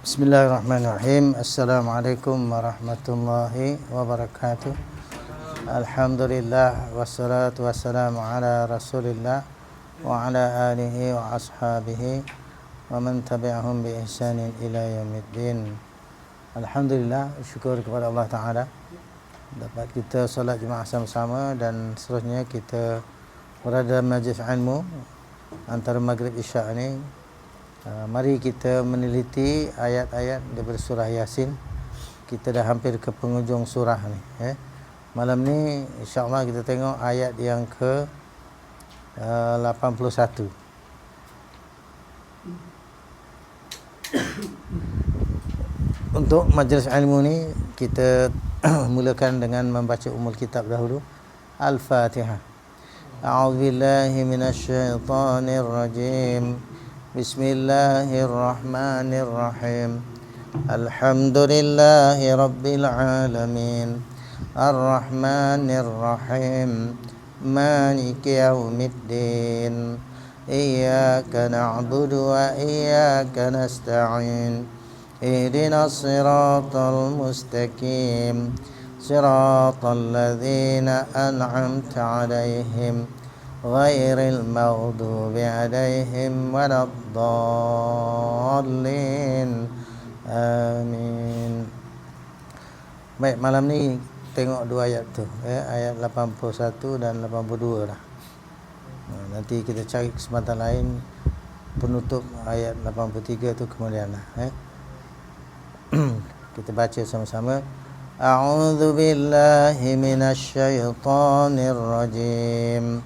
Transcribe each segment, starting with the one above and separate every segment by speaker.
Speaker 1: Bismillahirrahmanirrahim. Assalamualaikum warahmatullahi wabarakatuh. Alhamdulillah wassalatu wassalamu ala Rasulillah wa ala alihi wa ashabihi wa man tabi'ahum bi ihsanin ila yaumiddin. Alhamdulillah, syukur kepada Allah Taala dapat kita solat jemaah sama-sama dan seterusnya kita berada majlis ilmu antara maghrib isya ni. Mari kita meneliti ayat-ayat daripada surah Yasin. Kita dah hampir ke penghujung surah ni. Malam ni insya-Allah kita tengok ayat yang ke 81. Untuk majlis ilmu ni kita mulakan dengan membaca umul kitab dahulu. Al-Fatihah. A'udzubillahi minasyaitonir rajim. Bismillahirrahmanirrahim. Alhamdulillahi rabbil alamin. Ar-Rahmanir-Rahim. Maliki yaumiddin. Iyyaka na'budu wa iyyaka nasta'in. Ihdinas siratal mustaqim. Siratal ladzina an'amta 'alaihim ghairil maghdubi 'alaihim waladdallin. Amin. Baik, malam ni tengok dua ayat tu, ayat 81 dan 82 lah. Nanti kita cari kesempatan lain penutup ayat 83 tu kemudian lah. Kita baca sama-sama. A'udzu billahi minasyaitonir rajim.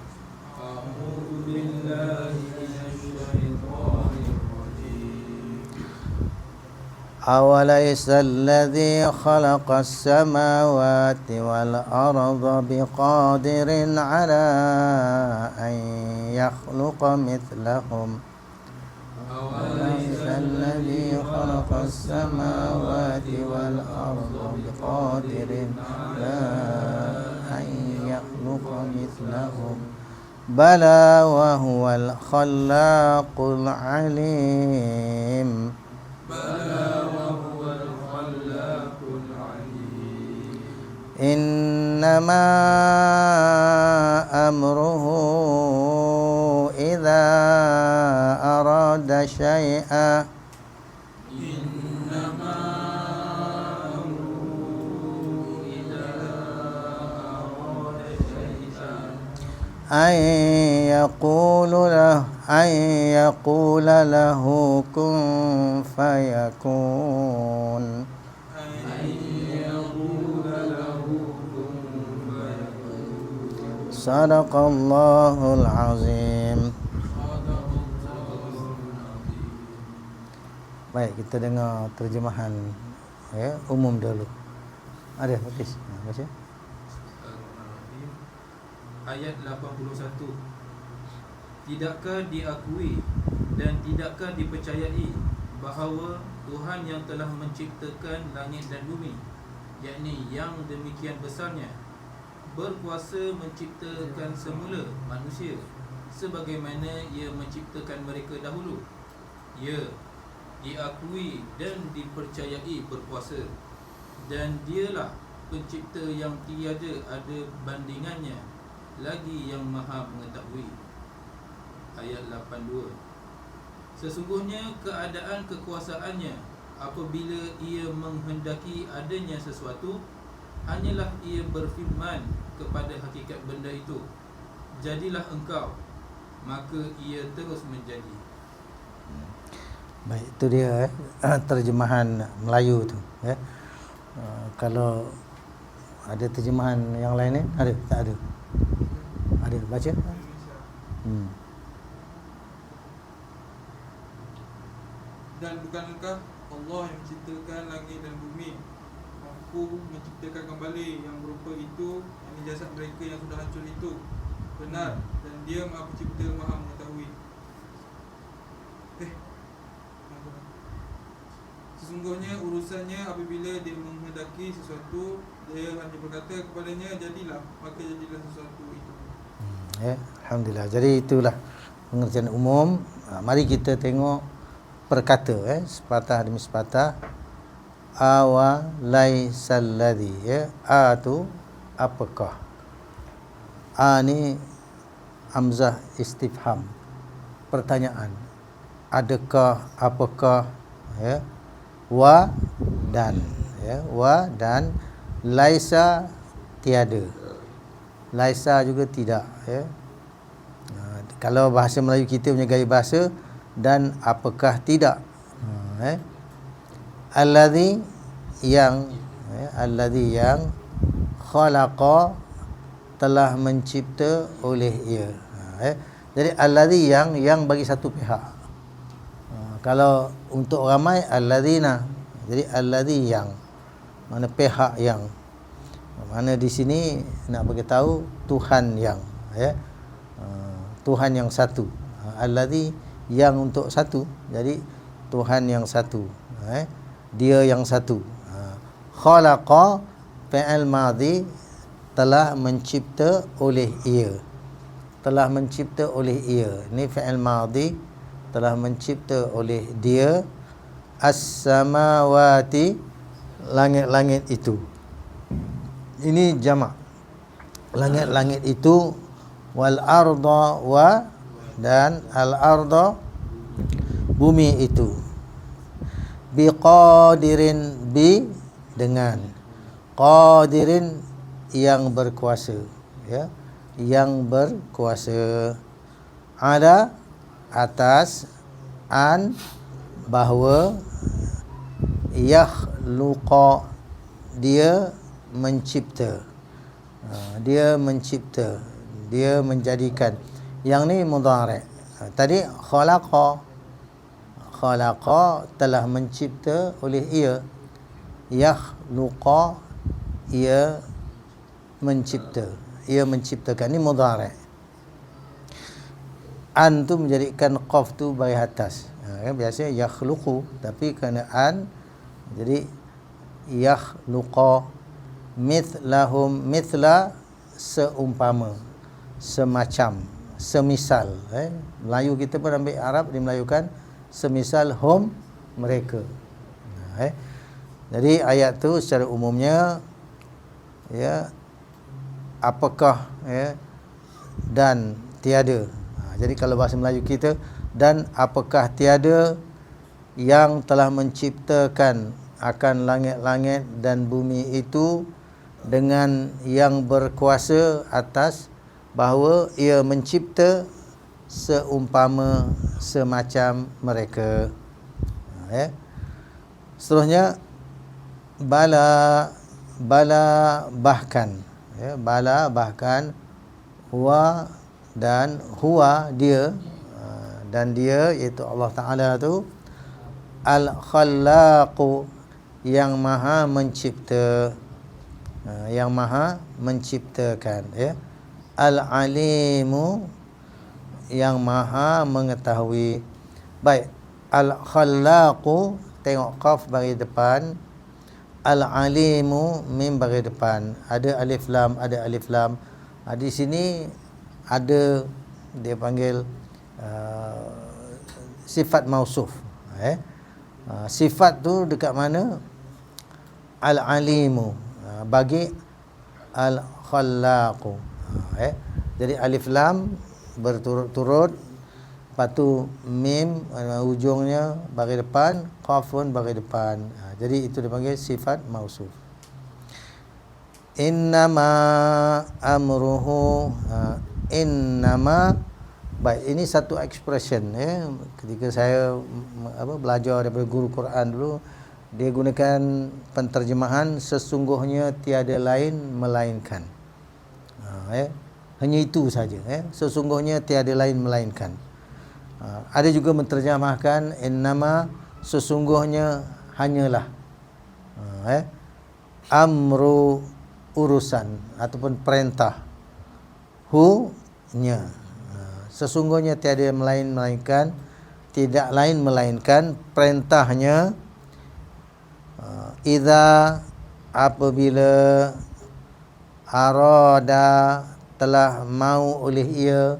Speaker 1: أوليس الذي خلق السماوات والأرض بقادر على أن يخلق مثلهم أوليس الذي خلق السماوات والأرض بقادر على أن يخلق مثلهم بلى وهو الخلاق العليم إنما أمره إذا أراد شيئا أن يقول له كن فيكون. Sadaqallahul azim. Baik, kita dengar terjemahan umum dulu. Ada Hafiz, baca.
Speaker 2: Ayat 81. Tidakkah diakui dan tidakkah dipercayai bahawa Tuhan yang telah menciptakan langit dan bumi, yakni yang demikian besarnya, berkuasa menciptakan semula manusia sebagaimana ia menciptakan mereka dahulu. Ya, diakui dan dipercayai berkuasa, dan dialah pencipta yang tiada ada bandingannya, lagi yang maha mengetahui. Ayat 82. Sesungguhnya keadaan kekuasaannya apabila ia menghendaki adanya sesuatu, hanyalah ia berfirman kepada hakikat benda itu, jadilah engkau, maka ia terus menjadi.
Speaker 1: Baik, itu dia terjemahan Melayu tu. Kalau ada terjemahan yang lain ni, ada? Tak ada? Ada, baca.
Speaker 3: Dan bukankah Allah yang menciptakan langit dan bumi, mampu menciptakan kembali yang berupa itu, yang jasad mereka yang sudah hancur itu? Benar, dan dia maha pencipta, maha mengetahui. Sesungguhnya urusannya apabila dia menghendaki sesuatu, dia hanya berkata kepadanya, jadilah, maka jadilah sesuatu itu.
Speaker 1: Alhamdulillah. Jadi itulah pengertian umum. Mari kita tengok perkata, sepatah demi sepatah. Awa laisal ladzi, a tu apakah, a ni hamzah istifham, pertanyaan, adakah, apakah, wa dan, wa dan, laisa tiada, laisa juga tidak, kalau bahasa Melayu kita punya gaya bahasa, dan apakah tidak, alladzi yang, alladzi yang, khalaqa telah mencipta oleh ia. Jadi alladzi yang bagi satu pihak. Kalau untuk ramai alladzina, jadi alladzi yang, mana pihak yang, mana di sini nak bagi tahu Tuhan yang, Tuhan yang satu. Alladzi yang untuk satu, jadi Tuhan yang satu, dia yang satu. Khalaqa fi'il madhi, telah mencipta oleh ia, telah mencipta oleh ia, ni fi'il madhi, telah mencipta oleh dia. As-samawati, langit-langit itu, ini jamak, langit-langit itu. Wal arda, wa dan al arda, bumi itu. Biqadirin, bi dengan, qadirin yang berkuasa, yang berkuasa, ada atas, an bahawa, yakhluqa dia mencipta, dia mencipta, dia menjadikan. Yang ni mudhari'. Tadi khalaqa, khalaqa telah mencipta oleh ia, yakhluqa ia mencipta, ia menciptakan, ni mudhari'. An tu menjadikan qaf tu bagi atas, biasanya yakhluqu, tapi kerana an jadi yakhluqa. Mithlahum, mithla seumpama, semacam, semisal. Melayu kita pun ambil Arab, dimelayukan semisal hum, mereka. Jadi ayat tu secara umumnya, apakah, dan tiada. Jadi kalau bahasa Melayu kita, dan apakah tiada yang telah menciptakan akan langit-langit dan bumi itu, dengan yang berkuasa atas bahawa ia mencipta seumpama, semacam mereka. Seterusnya, bala, bala bahkan, bala bahkan, huwa dan huwa dia, dan dia iaitu Allah Ta'ala tu, al-khallaqu yang maha mencipta, yang maha menciptakan, al-alimu yang maha mengetahui. Baik, al-khallaqu tengok qaf bagi depan, al-alimu mim bagi depan, ada alif lam, ada alif lam. Di sini ada dia panggil sifat mausuf. Sifat tu dekat mana? Al-alimu bagi al-khallaqu. Jadi alif lam berturut-turut, lepas tu mim ujungnya bagi depan, qaf pun bagi depan. Jadi itu dipanggil sifat mausuf. Innama amruhu, innama. Baik, ini satu expression, ketika saya belajar daripada guru Quran dulu, dia gunakan penterjemahan sesungguhnya tiada lain melainkan. Hanya itu saja, sesungguhnya tiada lain melainkan. Ada juga menterjemahkan innama, sesungguhnya hanyalah. Amru, urusan ataupun perintah. Hu, nya, sesungguhnya tiada melainkan, tidak lain melainkan perintahnya. Idza, apabila, arada telah mau oleh ia,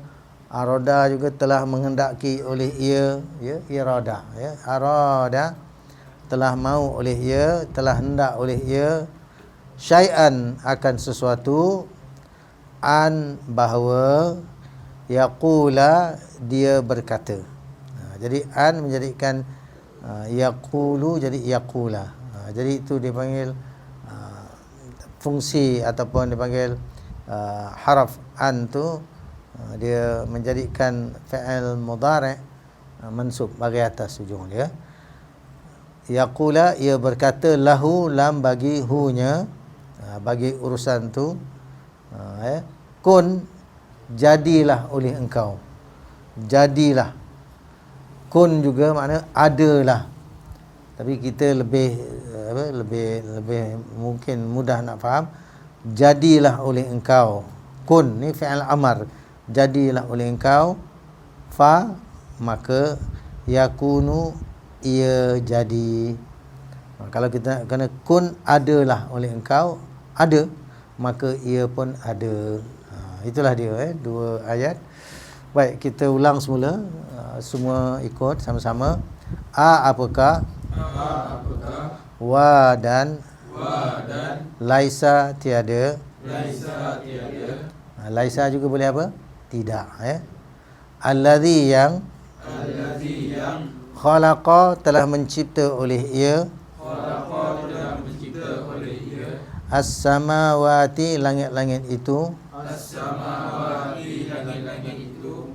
Speaker 1: Arada juga telah menghendaki oleh ia, ya, irada, ya. Arada telah mau oleh ia, telah hendak oleh ia, syai'an akan sesuatu, an bahawa, yaqula dia berkata. Jadi an menjadikan yaqulu jadi yaqula. Jadi itu dipanggil fungsi ataupun dipanggil haraf an tu, dia menjadikan fi'il mudhari' mansub bagi atas ujung dia. Yaqula ia berkata, lahu lam bagi hu-nya, bagi urusan tu, kun jadilah oleh engkau. Jadilah. Kun juga makna adalah. Tapi kita lebih mungkin mudah nak faham. Jadilah oleh engkau. Kun ni fi'il amar. Jadilah oleh engkau, fa maka yakunu ia jadi. Kalau kita kena kun adalah oleh engkau, ada, maka ia pun ada. Itulah dia, dua ayat. Baik, kita ulang semula, semua ikut sama-sama. Apakah? Wa dan laisa tiada. Laisa juga boleh apa? Tidak, Allazi yang khalaqa telah mencipta oleh ia, as-samawati langit-langit itu,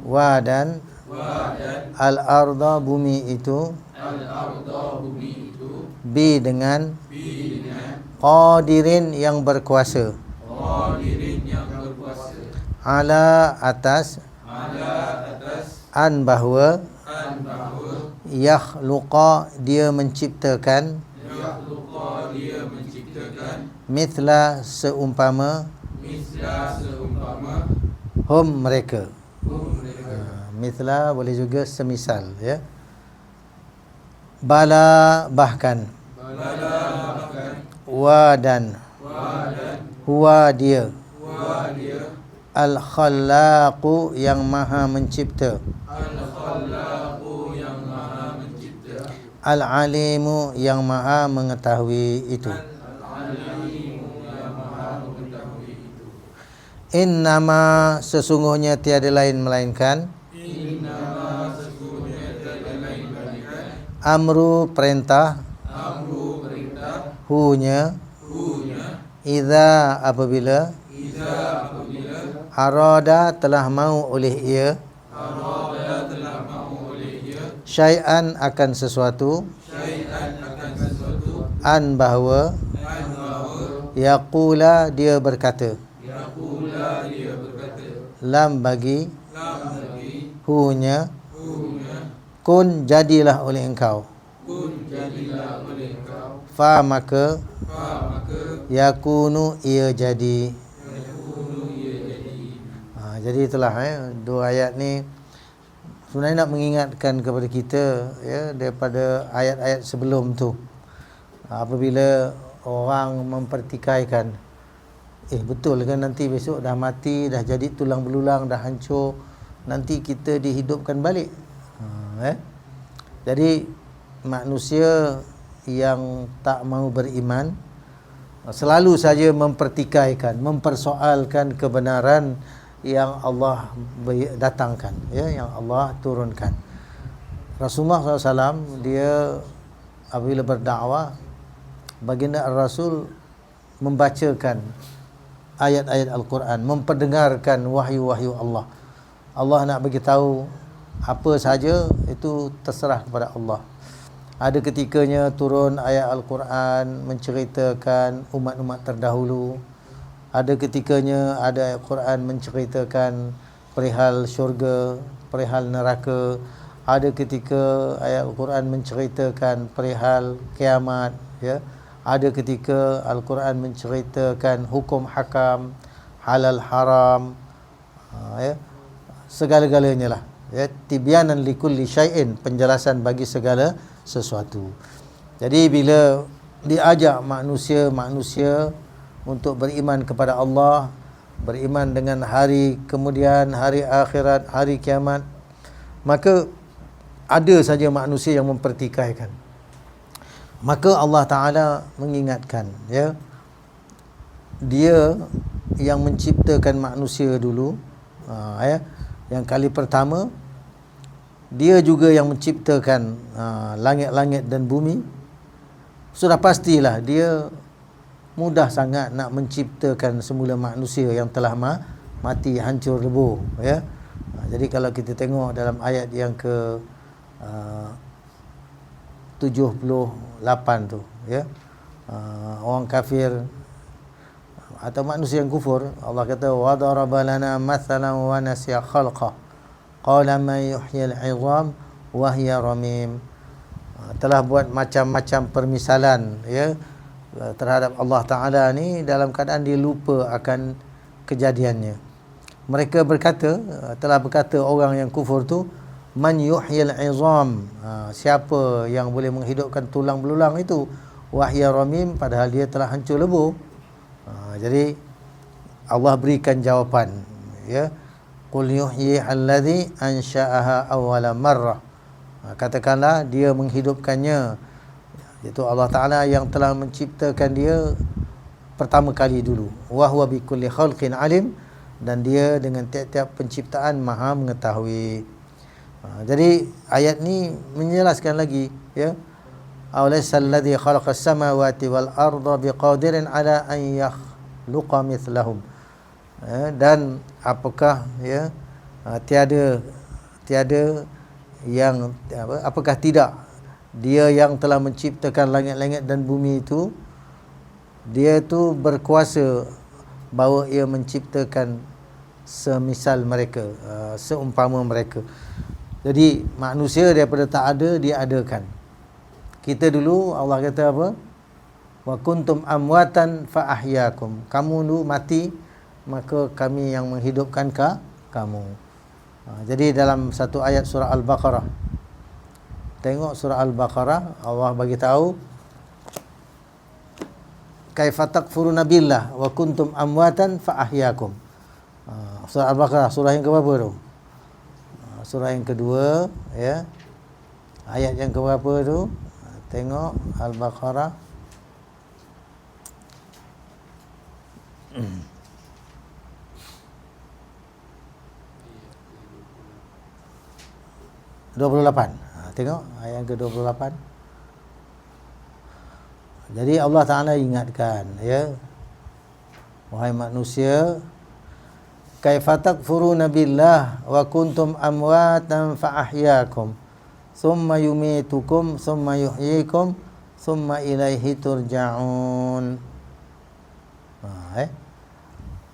Speaker 1: wa dan al-arda bumi itu, bi dengan qadirin yang berkuasa, ala atas, an bahawa, yakhluqa dia menciptakan, mithla seumpama, hum mereka. Mithla boleh juga semisal, ya. Bala bahkan, wa dan, huwa dia, al-khallaqu yang maha mencipta, al-alimu yang maha mengetahui itu. Innama sesungguhnya tiada lain melainkan, amru perintah, hu-nya, idza apabila, arada telah mau oleh ia, syai'an akan sesuatu, an bahawa, yaqula dia berkata, lam bagi, hu-nya, kun jadilah oleh engkau, fa maka, yakunu ia jadi. Jadi itulah, dua ayat ni sebenarnya nak mengingatkan kepada kita, ya, daripada ayat-ayat sebelum tu. Apabila orang mempertikaikan, betul ke nanti besok dah mati, dah jadi tulang belulang, dah hancur, nanti kita dihidupkan balik. Jadi manusia yang tak mahu beriman selalu saja mempertikaikan, mempersoalkan kebenaran yang Allah datangkan, ya, yang Allah turunkan. Rasulullah SAW dia apabila berdakwah, baginda Rasul membacakan ayat-ayat Al-Quran, memperdengarkan wahyu-wahyu Allah. Allah nak bagi tahu apa saja itu terserah kepada Allah. Ada ketikanya turun ayat Al-Quran menceritakan umat-umat terdahulu. Ada ketikanya ada ayat Al-Quran menceritakan perihal syurga, perihal neraka. Ada ketika ayat Al-Quran menceritakan perihal kiamat, ya. Ada ketika Al-Quran menceritakan hukum hakam, halal haram, ya. Segala-galanya lah, ya. Tibyanan likulli syai'in, penjelasan bagi segala sesuatu. Jadi bila diajak manusia untuk beriman kepada Allah, beriman dengan hari kemudian, hari akhirat, hari kiamat, maka ada saja manusia yang mempertikaikan. Maka Allah Ta'ala mengingatkan, ya, Dia yang menciptakan manusia dulu, ya, yang kali pertama. Dia juga yang menciptakan langit-langit dan bumi. Sudah pastilah dia mudah sangat nak menciptakan semula manusia yang telah mati, hancur lebur, ya. Jadi kalau kita tengok dalam ayat yang ke 78 tu, ya, orang kafir atau manusia yang kufur, Allah kata wa daraba lana mathalan wa nasiya khalqa qala man yuhyil 'idham wa hiya ramim. Telah buat macam-macam permisalan, ya, terhadap Allah Ta'ala ni dalam keadaan dia lupa akan kejadiannya. Mereka berkata, telah berkata orang yang kufur tu, man yuhyil 'idham, siapa yang boleh menghidupkan tulang belulang itu, wa hiya ramim, padahal dia telah hancur lebur. Jadi Allah berikan jawapan, ya, qul yuhyi alladhi ansha'aha awwala marrah, katakanlah dia menghidupkannya, iaitu Allah Ta'ala yang telah menciptakan dia pertama kali dulu. Wa huwa bikulli khalqin alim, dan dia dengan tiap-tiap penciptaan maha mengetahui. Jadi ayat ni menjelaskan lagi, ya, awalaysa alladhi khalaqas samawati wal arda biqadirin ala an yakhluqa mithlahum, dan apakah, ya, tiada yang apakah tidak dia yang telah menciptakan langit-langit dan bumi itu, dia itu berkuasa bahawa ia menciptakan semisal mereka, seumpama mereka. Jadi manusia daripada tak ada dia adakan. Kita dulu Allah kata apa? Wa kuntum amwatan fa ahyaakum. Kamu dulu mati, maka kami yang menghidupkan kamu. Jadi dalam satu ayat surah Al-Baqarah, tengok surah Al-Baqarah, Allah bagi tahu kaifa takfuruna billah wa kuntum amwatan fa ahyaakum. Surah Al-Baqarah, surah yang keberapa tu? Surah yang kedua, ya. Ayat yang keberapa tu? Tengok Al-Baqarah. (28). Tengok ayat yang ke-28. Jadi Allah Ta'ala ingatkan, ya, wahai manusia, kaifa takfuruna billah wa kuntum amwatan fa ahyaakum thumma yumitukum thumma yuhyikum thumma ilaihi turja'un.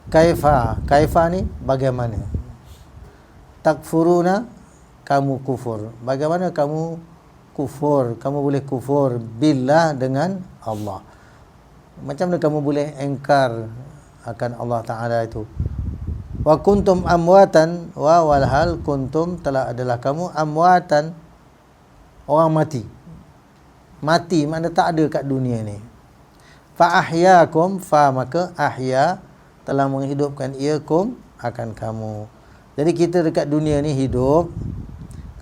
Speaker 1: Kaifa ni bagaimana? Takfuruna, kamu kufur. Bagaimana kamu kufur? Kamu boleh kufur billah, dengan Allah. Macam mana kamu boleh engkar akan Allah Ta'ala itu? Wa kuntum amwatan, wa walhal kuntum, telah adalah kamu, amwatan, orang mati. Mati makna tak ada kat dunia ni. Fa ahyaakum, fa maka ahya, telah menghidupkan iakum, akan kamu. Jadi kita dekat dunia ni hidup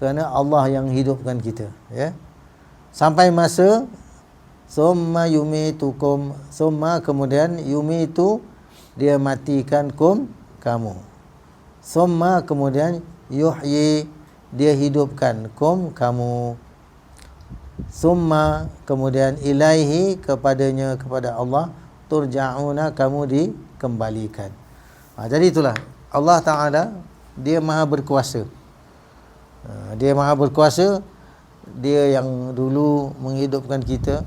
Speaker 1: kerana Allah yang hidupkan kita, ya. Sampai masa summa yumitukum, summa kemudian yumitu, dia matikan kamu. Summa kemudian yuhyi, dia hidupkan kamu. Summa kemudian ilaihi, kepadanya, kepada Allah, turja'una, kamu dikembalikan. Jadi itulah Allah Ta'ala, dia maha berkuasa. Dia maha berkuasa. Dia yang dulu menghidupkan kita,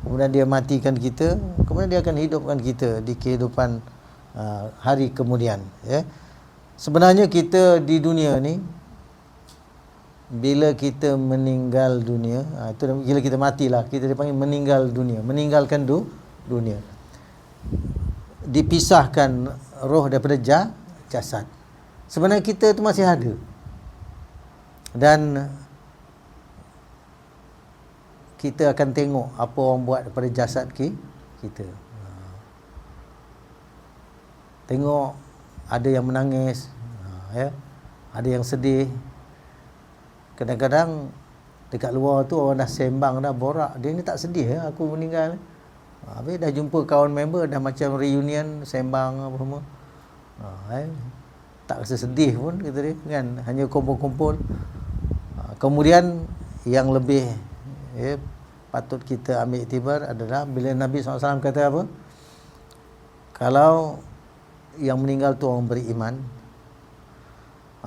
Speaker 1: kemudian dia matikan kita, kemudian dia akan hidupkan kita di kehidupan hari kemudian, ya. Sebenarnya kita di dunia ni, bila kita meninggal dunia, itu bila kita matilah, kita dipanggil meninggal dunia, meninggalkan dunia. Dipisahkan roh daripada jasad. Sebenarnya kita tu masih ada. Dan kita akan tengok apa orang buat daripada jasad kita. Tengok ada yang menangis, ya, ada yang sedih. Kadang-kadang dekat luar tu orang dah sembang, dah borak, dia ni tak sedih ya, aku meninggal. Habis dah jumpa kawan member, dah macam reunion, sembang apa semua. Tak rasa sedih pun kata dia kan, hanya kumpul-kumpul. Kemudian yang lebih patut kita ambil iktibar adalah bila Nabi SAW kata apa? Kalau yang meninggal tu orang beriman,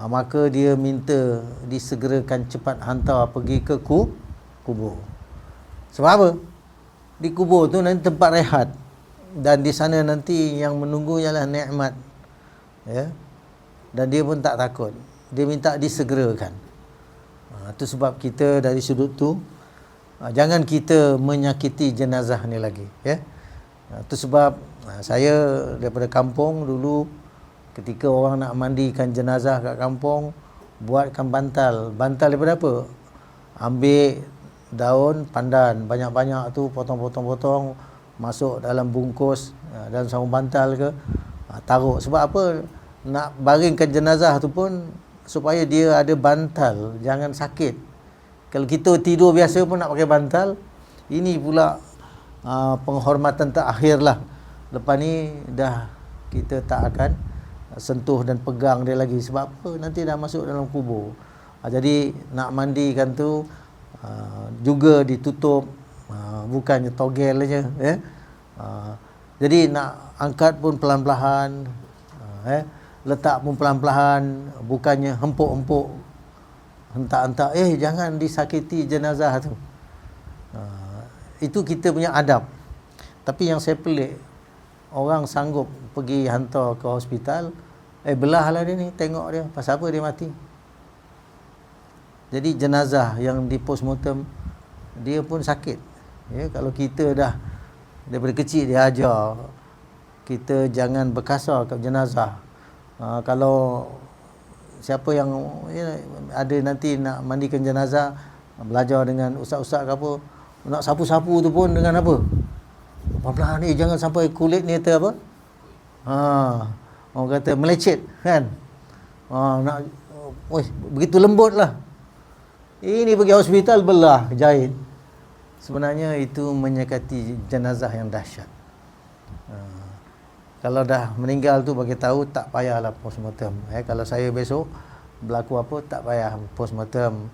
Speaker 1: maka dia minta disegerakan cepat hantar pergi ke kubur. Sebab apa? Di kubur tu nanti tempat rehat, dan di sana nanti yang menunggu ialah nikmat, ya. Dan dia pun tak takut, dia minta disegerakan. Itu sebab kita dari sudut tu jangan kita menyakiti jenazah ni lagi, ya. Itu sebab saya daripada kampung dulu, ketika orang nak mandikan jenazah kat kampung, buatkan bantal. Bantal daripada apa? Ambil daun pandan banyak-banyak tu, potong-potong-potong, masuk dalam bungkus, dalam sarung bantal ke, taruh. Sebab apa? Nak baringkan jenazah tu pun supaya dia ada bantal, jangan sakit. Kalau kita tidur biasa pun nak pakai bantal, ini pula penghormatan terakhir lah. Lepas ni dah kita tak akan sentuh dan pegang dia lagi. Sebab apa? Nanti dah masuk dalam kubur. Jadi nak mandikan tu juga ditutup, bukannya togel aja, ya. Jadi nak angkat pun pelan-pelan, letak pun pelan-pelan, bukannya hempuk-hempuk, hentak-hentak. Jangan disakiti jenazah tu. Itu kita punya adab. Tapi yang saya pelik, orang sanggup pergi hantar ke hospital, belahlah dia ni, tengok dia, pasal apa dia mati. Jadi jenazah yang di postmortem, dia pun sakit, ya. Kalau kita dah daripada kecil dia ajar kita jangan berkasar kat jenazah. Kalau siapa yang ada nanti nak mandikan jenazah, belajar dengan ustaz-ustaz ke apa, nak sapu-sapu tu pun dengan apa, pelan-pelan ni, jangan sampai kulit ni apa, orang kata melecet kan, nak begitu lembut lah. Ini pergi hospital belah, jahit. Sebenarnya itu menyekati jenazah yang dahsyat. Kalau dah meninggal tu bagi tahu, tak payahlah postmortem. Kalau saya besok berlaku apa, tak payah postmortem.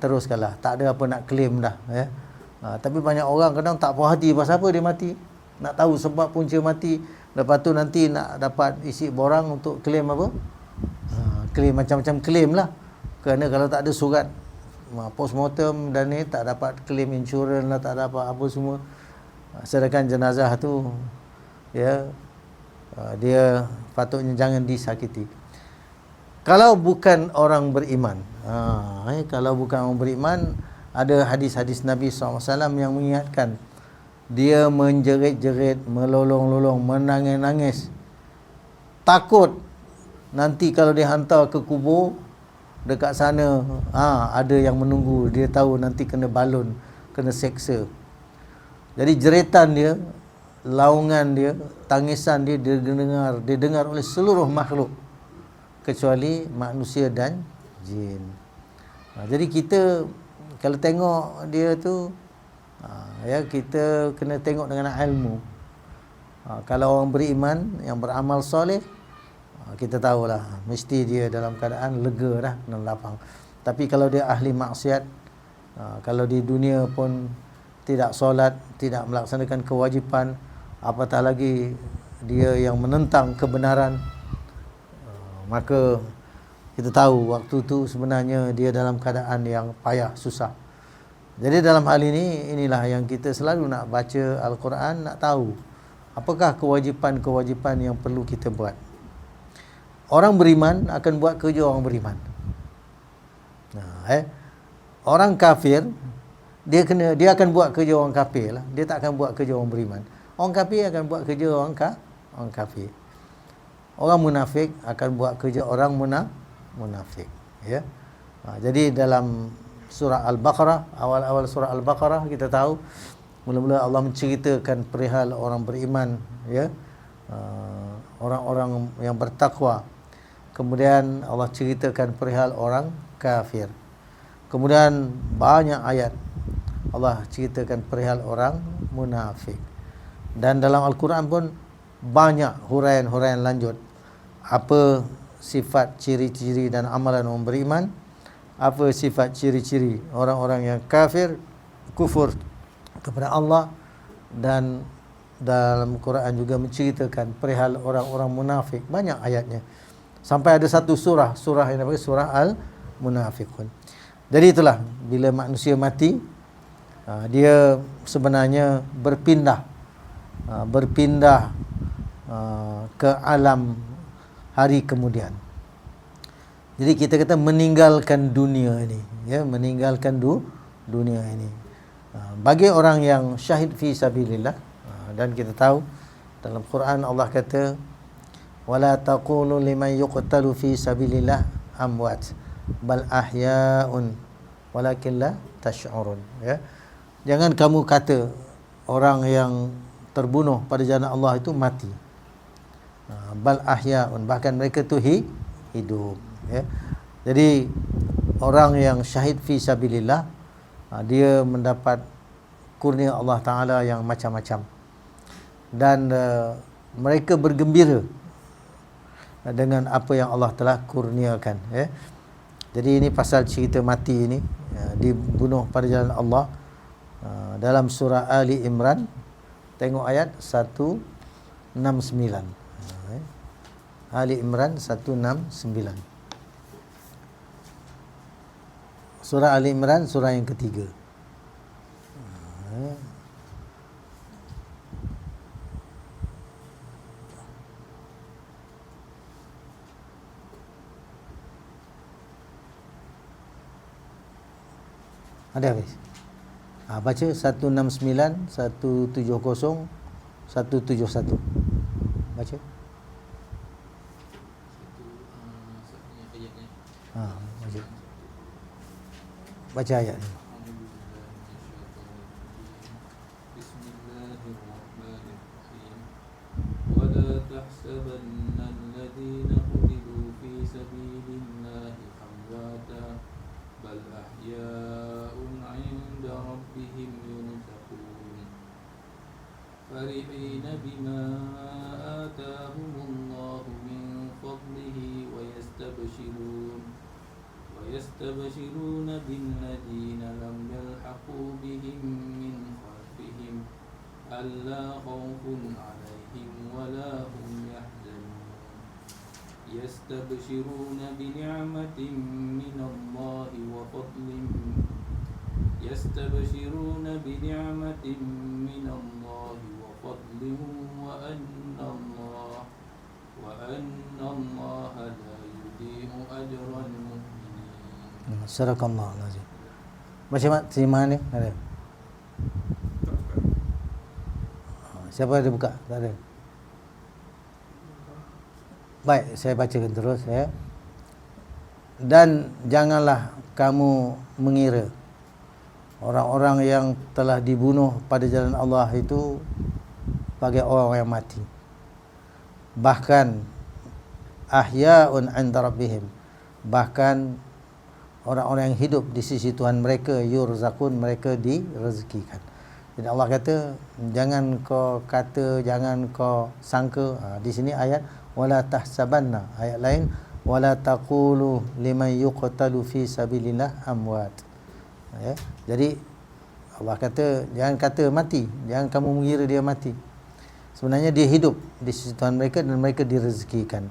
Speaker 1: Teruskanlah, tak ada apa nak claim dah, ya. Tapi banyak orang kadang tak puas hati pasal apa dia mati. Nak tahu sebab punca mati, lepas tu nanti nak dapat isi borang untuk claim apa? Claim macam-macam claim lah. Kerana kalau tak ada surat postmortem dan ni, tak dapat claim insurans lah, tak dapat apa semua. Sedangkan jenazah tu, ya, dia patutnya jangan disakiti. Kalau bukan orang beriman, kalau bukan orang beriman, ada hadis-hadis Nabi SAW yang mengingatkan, dia menjerit-jerit, melolong-lolong, menangis-nangis, takut nanti kalau dihantar ke kubur, dekat sana ada yang menunggu, dia tahu nanti kena balun, kena seksa. Jadi jeritan dia, laungan dia, tangisan dia didengar oleh seluruh makhluk kecuali manusia dan jin. Jadi kita kalau tengok dia tu, ya, kita kena tengok dengan ilmu. Kalau orang beriman yang beramal soleh, kita tahulah mesti dia dalam keadaan lega dah dan lapang. Tapi kalau dia ahli maksiat, kalau di dunia pun tidak solat, tidak melaksanakan kewajipan, apatah lagi dia yang menentang kebenaran, maka kita tahu waktu tu sebenarnya dia dalam keadaan yang payah, susah. Jadi dalam hal ini, inilah yang kita selalu nak baca Al-Quran, nak tahu apakah kewajipan-kewajipan yang perlu kita buat. Orang beriman akan buat kerja orang beriman. Orang kafir, dia akan buat kerja orang kafir lah. Dia tak akan buat kerja orang beriman. Orang kafir akan buat kerja orang kafir. Orang munafik akan buat kerja orang munafik, ya. Jadi dalam surah Al-Baqarah, awal-awal surah Al-Baqarah, kita tahu mula-mula Allah menceritakan perihal orang beriman, ya. orang-orang yang bertakwa. Kemudian Allah ceritakan perihal orang kafir. Kemudian banyak ayat Allah ceritakan perihal orang munafik. Dan dalam Al-Quran pun banyak huraian-huraian lanjut. Apa sifat ciri-ciri dan amalan orang beriman, apa sifat ciri-ciri orang-orang yang kafir, kufur kepada Allah. Dan dalam Quran juga menceritakan perihal orang-orang munafik. Banyak ayatnya. Sampai ada satu surah yang namanya surah Al-Munafiqun. Jadi itulah, bila manusia mati, dia sebenarnya berpindah ke alam hari kemudian. Jadi kita kata meninggalkan dunia ini, ya, meninggalkan dunia ini. Bagi orang yang syahid fi sabilillah, dan kita tahu dalam Quran Allah kata wala taqulu liman yuqtalu fi sabilillah amwat bal ahya'un walakin la tash'urun, ya. Jangan kamu kata orang yang terbunuh pada jalan Allah itu mati. Bal ahya'un, bahkan mereka tu hidup, ya. Jadi orang yang syahid fi sabilillah, dia mendapat kurnia Allah Ta'ala yang macam-macam. Dan mereka bergembira dengan apa yang Allah telah kurniakan, ya. Jadi ini pasal cerita mati ini, dibunuh pada jalan Allah, dalam surah Ali Imran. Tengok ayat 169. Ali Imran 169. Surah Ali Imran, surah yang ketiga. Ada habis? Baca 169, 170, 171. Baca. Baca. Baca ayat ni.
Speaker 2: Bismillahirrahmanirrahim. Wala tahsabanna alladhina qutilu fi sabilillahi amwata bal ahya'un 'inda rabbihim yurzaqun. Farihina bima atahumullahu min fadlihi wa yastabshirun billadhina lam yalhaqu bihim min khalfihim alla khawfun 'alaihim wa la hum yahzanun. يستبشرون بنعمة من الله وفضل يستبشرون بنعمة من الله وفضل وأن الله لا يضيع أجر المؤمنين.
Speaker 1: Sadaqallahu alazim. Macam mana terjemahan ni? Ada? Siapa ada buka? Tak ada. Baik, saya bacakan terus, ya. Dan janganlah kamu mengira orang-orang yang telah dibunuh pada jalan Allah itu sebagai orang yang mati. Bahkan ahya'un 'inda rabbihim, bahkan orang-orang yang hidup di sisi Tuhan mereka, yurzaqun, mereka direzekikan. Jadi Allah kata jangan kau kata, jangan kau sangka. Di sini ayat wala tahsabanna, ayat lain wala taqulu liman yuqtalu fi sabilillah amwat, ya. Jadi Allah kata jangan kata mati, jangan kamu mengira dia mati. Sebenarnya dia hidup di sisi Tuhan mereka dan mereka direzekikan.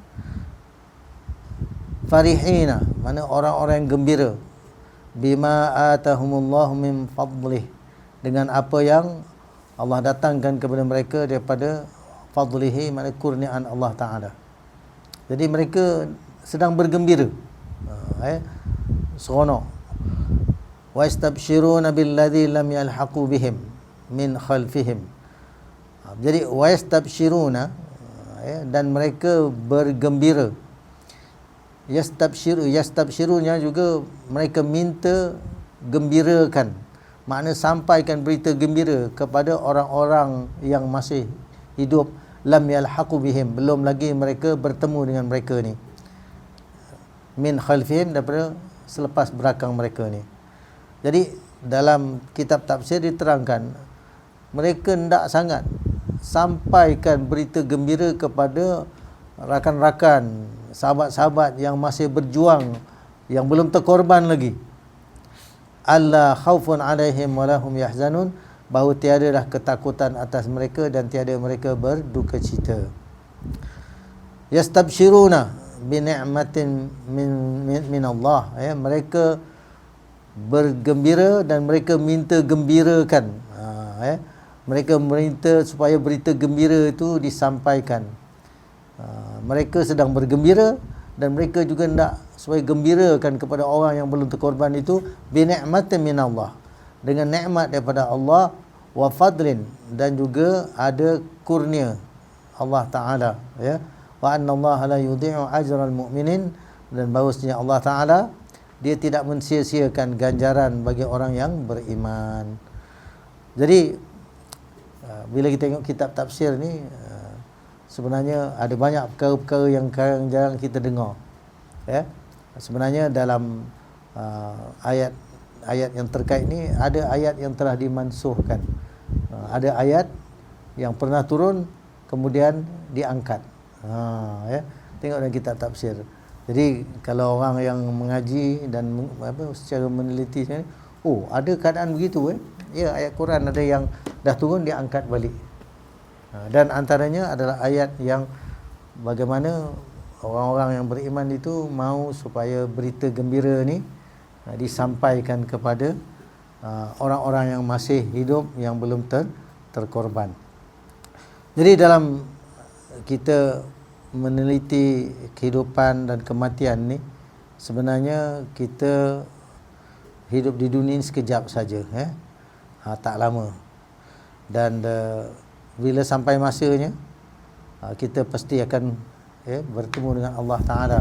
Speaker 1: Farihina, mana orang-orang yang gembira, bima atahumullahu min fadlih, dengan apa yang Allah datangkan kepada mereka daripada fadlihi, mana kurniaan Allah Ta'ala. Jadi mereka sedang bergembira, seronok. Wa yastabshiruna billadhi lam yalhaqu bihim min khalfihim. Jadi wa yastabshiruna, dan mereka bergembira. Yastabshirunya juga mereka minta gembirakan, makna sampaikan berita gembira kepada orang-orang yang masih hidup lam yalhaqu bihim, belum lagi mereka bertemu dengan mereka ni, min khalfihim, daripada selepas belakang mereka ni. Jadi dalam kitab tafsir diterangkan mereka hendak sangat sampaikan berita gembira kepada rakan-rakan, sahabat-sahabat yang masih berjuang, yang belum terkorban lagi. Alla khaufun alaihim walahum yahzanun, bahawa tiadalah ketakutan atas mereka dan tiada mereka berduka cita. Yastabshiruna bi ni'matin min Allah, ya, mereka bergembira dan mereka minta gembirakan, ya, mereka minta supaya berita gembira itu disampaikan. Mereka sedang bergembira dan mereka juga hendak supaya gembirakan kepada orang yang belum terkorban itu, bi ni'matin min Allah, dengan nikmat daripada Allah, wa fadlin, dan juga ada kurnia Allah Ta'ala, ya, wa anna Allah la yudhi'u ajral mu'minin, dan bahawasanya Allah Ta'ala dia tidak mensia-siakan ganjaran bagi orang yang beriman. Jadi bila kita tengok kitab tafsir ni, sebenarnya ada banyak perkara-perkara yang jarang kita dengar, ya. Sebenarnya dalam ayat yang terkait ni, ada ayat yang telah dimansuhkan, ada ayat yang pernah turun kemudian diangkat, ya. Tengok dalam kitab tafsir. Jadi kalau orang yang mengaji dan secara meneliti ni, oh ada keadaan begitu, ya, ayat Quran ada yang dah turun diangkat balik, dan antaranya adalah ayat yang bagaimana orang-orang yang beriman itu mau supaya berita gembira ni disampaikan kepada orang-orang yang masih hidup yang belum terkorban. Jadi dalam kita meneliti kehidupan dan kematian ni, sebenarnya kita hidup di dunia ni sekejap saja, tak lama, dan bila sampai masanya kita pasti akan bertemu dengan Allah Ta'ala.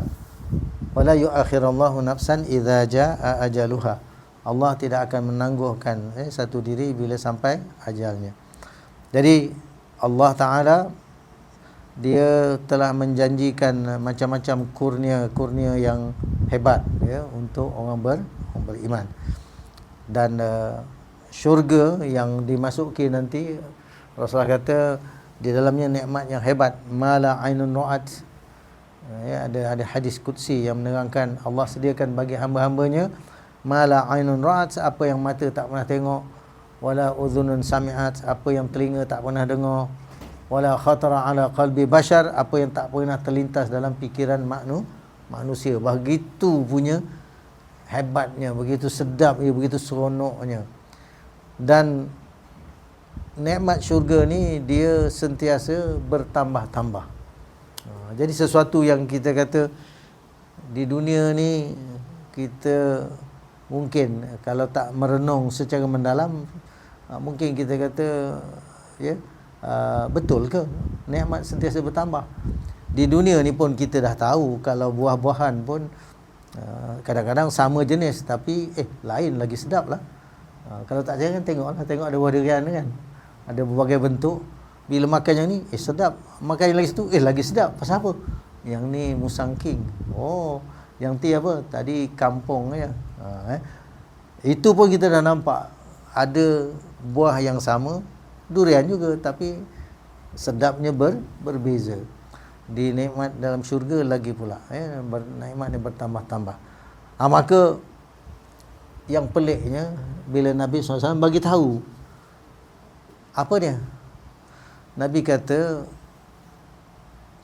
Speaker 1: Wala yu'akhirallahu nafsan idza jaa ajaluha, Allah tidak akan menangguhkan satu diri bila sampai ajalnya. Jadi Allah Ta'ala dia telah menjanjikan macam-macam kurnia yang hebat, ya, untuk orang beriman. Dan syurga yang dimasuki nanti, Rasulullah kata di dalamnya nikmat yang hebat, mala ainun ra'at, ya, ada hadis qudsi yang menerangkan Allah sediakan bagi hamba-hambanya mala ainun ra'at, apa yang mata tak pernah tengok, wala udhunun sami'at, apa yang telinga tak pernah dengar, wala khatara ala qalbi bashar, apa yang tak pernah terlintas dalam fikiran manusia. Begitu punya hebatnya, begitu sedapnya, begitu seronoknya. Dan nikmat syurga ni dia sentiasa bertambah-tambah. Jadi sesuatu yang kita kata di dunia ni kita mungkin kalau tak merenung secara mendalam, mungkin kita kata, ya, betul ke nikmat sentiasa bertambah? Di dunia ni pun kita dah tahu kalau buah-buahan pun kadang-kadang sama jenis tapi lain lagi sedap lah. Kalau tak jangan tengok ada buah durian kan, ada berbagai bentuk. Bila makan yang ni sedap, makan yang lagi satu lagi sedap. Pasal apa? Yang ni musang king. Oh, yang ti apa? Tadi kampung ya. Itu pun kita dah nampak ada buah yang sama, durian juga, tapi sedapnya berbeza. Di nikmat dalam syurga lagi pula, nikmatnya bertambah-tambah. Maka yang peliknya bila Nabi SAW bagi tahu apa dia? Nabi kata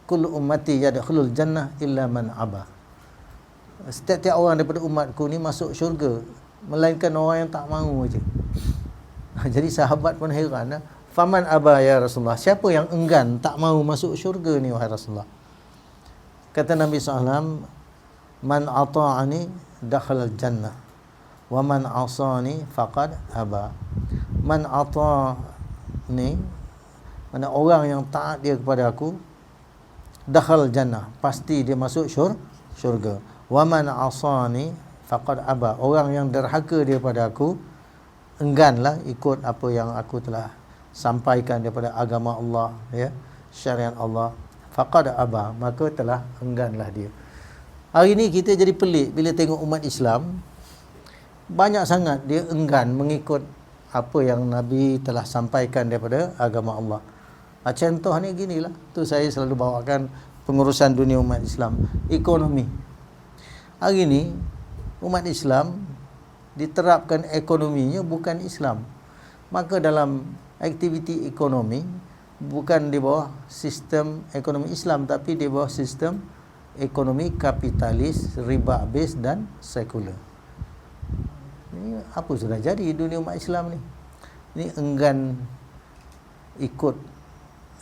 Speaker 1: kullu ummati yadkhulul jannah illa man aba. Setiap orang daripada umatku ni masuk syurga melainkan orang yang tak mahu aja. Jadi sahabat pun heran, faman aba ya Rasulullah, siapa yang enggan tak mahu masuk syurga ni wahai Rasulullah? Kata Nabi SAW, man ata'ani dakhala jannah wa man asani faqad aba. Man ata'ani, mana orang yang taat dia kepada aku, dakhal jannah, pasti dia masuk syurga. Wa man asani faqad aba, orang yang derhaka dia pada aku, engganlah ikut apa yang aku telah sampaikan daripada agama Allah, ya, syariat Allah, faqad aba, maka telah engganlah dia. Hari ini kita jadi pelik bila tengok umat Islam banyak sangat dia enggan mengikut apa yang Nabi telah sampaikan daripada agama Allah. Contoh ni ginilah, tu saya selalu bawakan pengurusan dunia umat Islam, ekonomi. Hari ini umat Islam diterapkan ekonominya bukan Islam. Maka dalam aktiviti ekonomi bukan di bawah sistem ekonomi Islam, tapi di bawah sistem ekonomi kapitalis, riba base dan sekular. Ini apa sudah jadi dunia umat Islam ni? Ini enggan ikut,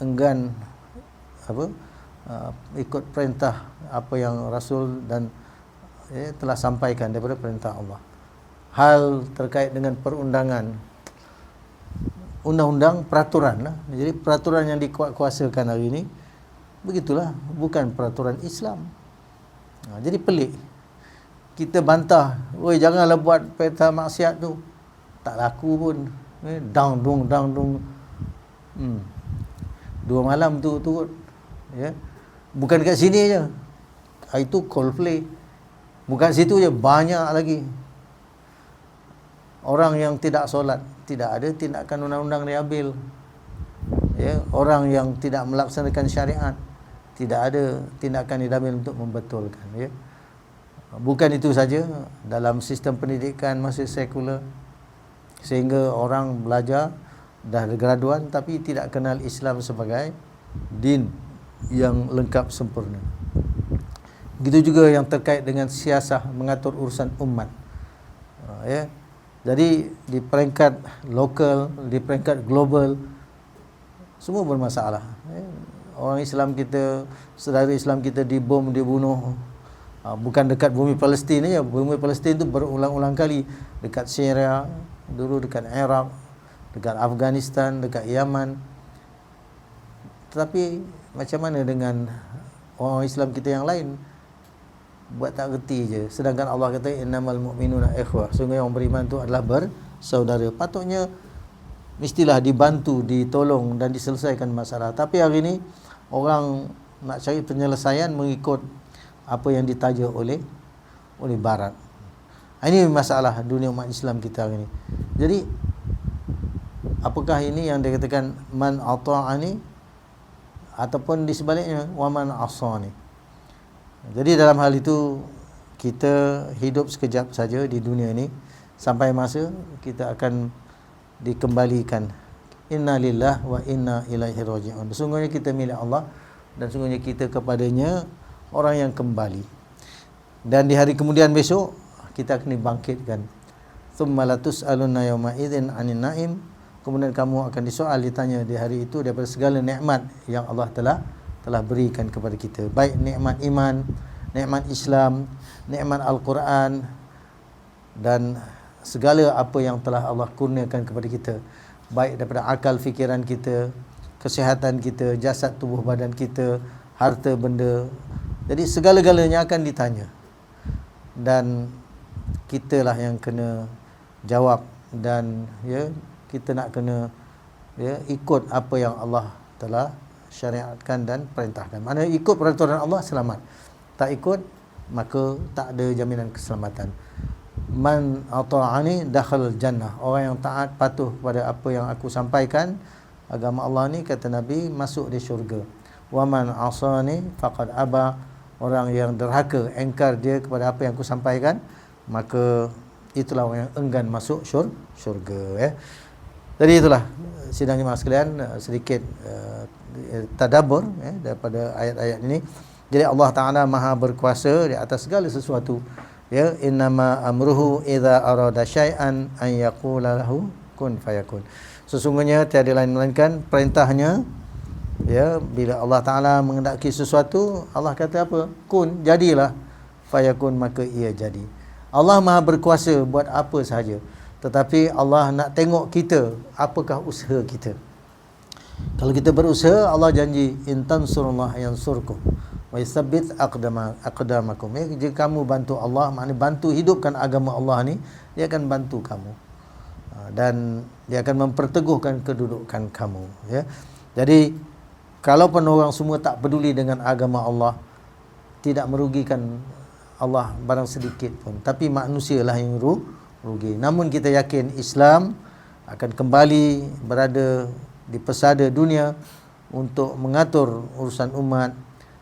Speaker 1: enggan ikut perintah apa yang Rasul dan telah sampaikan daripada perintah Allah. Hal terkait dengan perundangan, undang-undang, peraturan lah. Jadi peraturan yang dikuasakan hari ini begitulah, bukan peraturan Islam. Jadi pelik. Kita bantah, "Oi, janganlah buat perintah maksiat tu." Tak laku pun. Dang dung. 2 malam tu turut. Ya. Bukan dekat sini je. Itu Coldplay. Bukan situ je, banyak lagi. Orang yang tidak solat, tidak ada tindakan undang-undang diambil. Ya, orang yang tidak melaksanakan syariat, tidak ada tindakan diambil untuk membetulkan, ya. Bukan itu saja, dalam sistem pendidikan masih sekular, sehingga orang belajar dah graduan tapi tidak kenal Islam sebagai din yang lengkap sempurna. Begitu juga yang terkait dengan siasah mengatur urusan umat, ya. Jadi di peringkat lokal, di peringkat global, semua bermasalah, ya. Orang Islam kita, saudara Islam kita dibom, dibunuh. Bukan dekat bumi Palestin saja. Bumi Palestin itu berulang-ulang kali. Dekat Syria, dulu dekat Iraq, dekat Afghanistan, dekat Yaman. Tetapi macam mana dengan orang Islam kita yang lain? Buat tak reti je. Sedangkan Allah kata innamal mu'minuna ikhwah. Sungguh yang beriman itu adalah bersaudara. Patutnya mestilah dibantu, ditolong dan diselesaikan masalah. Tapi hari ini orang nak cari penyelesaian mengikut apa yang ditaja oleh barat. Ini masalah dunia umat Islam kita hari ini. Jadi apakah ini yang dikatakan man ata'ani, ataupun di sebaliknya wa man asani? Jadi dalam hal itu kita hidup sekejap saja di dunia ini sampai masa kita akan dikembalikan. Inna lillah wa inna ilaihi raji'un. Sesungguhnya kita milik Allah dan sesungguhnya kita kepadanya orang yang kembali. Dan di hari kemudian besok kita akan dibangkitkan. Tsumma latus'alunna yawma idzin 'anil na'im. Kemudian kamu akan disoal, ditanya di hari itu daripada segala nikmat yang Allah telah berikan kepada kita. Baik nikmat iman, nikmat Islam, nikmat Al-Quran dan segala apa yang telah Allah kurniakan kepada kita. Baik daripada akal fikiran kita, kesihatan kita, jasad tubuh badan kita, harta benda. Jadi segala-galanya akan ditanya. Dan kitalah yang kena jawab, dan ya kita nak kena ikut apa yang Allah telah syariatkan dan perintahkan. Maknanya ikut peraturan Allah selamat. Tak ikut maka tak ada jaminan keselamatan. Man ata'ani dakhal jannah. Orang yang taat patuh pada apa yang aku sampaikan, agama Allah ni, kata Nabi, masuk di syurga. Wa man asani faqad aba. Orang yang derhaka, engkar dia kepada apa yang aku sampaikan, maka itulah orang yang enggan masuk syurga, ya. Jadi itulah sidang jemaah sekalian, sedikit tadabbur, ya, daripada ayat-ayat ini. Jadi Allah Ta'ala Maha berkuasa di atas segala sesuatu, ya. Innama amruhu idza arada syai'an an yaqula lahu kun fayakun. Sesungguhnya tiada lain melainkan perintahnya, ya, bila Allah Ta'ala menghendaki sesuatu, Allah kata apa? Kun, jadilah. Fayakun, maka ia jadi. Allah Maha berkuasa buat apa sahaja. Tetapi Allah nak tengok kita, apakah usaha kita. Kalau kita berusaha, Allah janji in tansurullah yansurkum wa yuthabbit aqdamakum. Ya, jika kamu bantu Allah, maknanya bantu hidupkan agama Allah ni, dia akan bantu kamu. Dan dia akan memperteguhkan kedudukan kamu, ya. Jadi kalaupun orang semua tak peduli dengan agama Allah, tidak merugikan Allah barang sedikit pun, tapi manusialah yang rugi. Namun kita yakin Islam akan kembali berada di pesada dunia untuk mengatur urusan umat,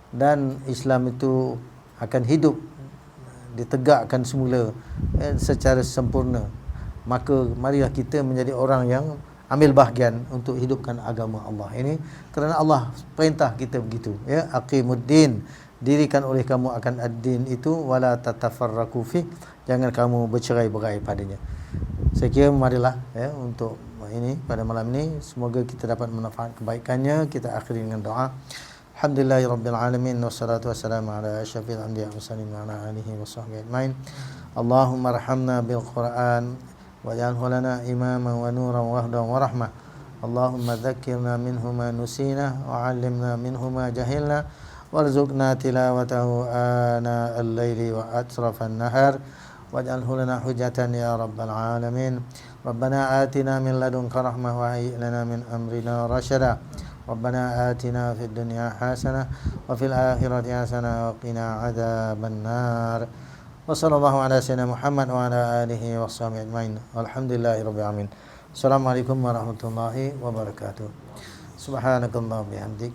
Speaker 1: dan Islam itu akan hidup ditegakkan semula secara sempurna. Maka marilah kita menjadi orang yang ambil bahagian untuk hidupkan agama Allah ini, kerana Allah perintah kita begitu, ya, aqimuddin, dirikan oleh kamu akan ad-din itu, wala tatafarraqu fi, jangan kamu bercerai-berai padanya. Saya kira marilah, ya, untuk ini pada malam ini, semoga kita dapat manfaat kebaikannya. Kita akhiri dengan doa. Alhamdulillahirabbil alamin, wassalatu wassalamu ala asyrafil anbiya'i wal mursalin wa ala alihi washabbihi ajmain. Allahumma arhamna bil Qur'an waj'alhu lana imaman wa nuran wa hudan wa rahmah. Allahumma dzakkirna minhu ma nusina wa 'allimna minhu ma jahilna warzuqna tilawatahu ana al-laili wa atrafan nahar waj'alhu lana hujjatan ya rabbal alamin. Rabbana atina min ladunka rahmah wa hayyi' lana min amrina rasyada. Rabbana atina fid dunya hasanah wa fil akhirati hasanah wa qina adzaban nar. Wa sallallahu ala sayyidina Muhammad wa ala alihi washabbihi ajmain. Walhamdulillahirabbil alamin. Assalamualaikum warahmatullahi wabarakatuh. Subhanakallah bihamdik.